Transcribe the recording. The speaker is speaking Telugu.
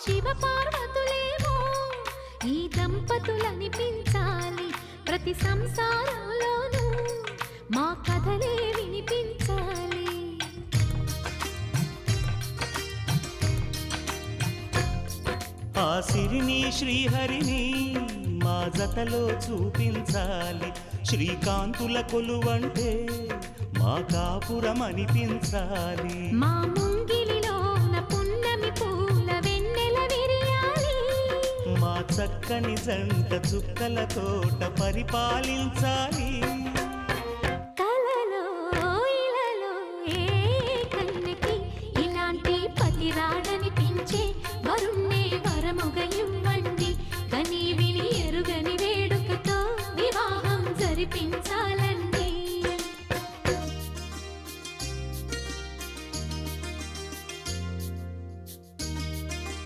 శివ పార్వతులేమో ఈ దంపతులనిపించాలి ప్రతి సంసారంలోనూ మా కథలే వినిపించాలి. ఆ సిరిని శ్రీహరిని మా జతలో చూపించాలి. శ్రీకాంతుల కొలువంటే మా కాపురం అనిపించాలి. మా ముంగిలిలోన పున్నమి పూల వెన్నెల విరియాలి. మా చక్కని జంట చుక్కల తోట పరిపాలించాలి. కలలో ఇలలో ఏ కన్నెకి ఇలాంటి పతి రాడనిపించే వరుణ్ణే వరముగ ఇవ్వాలి.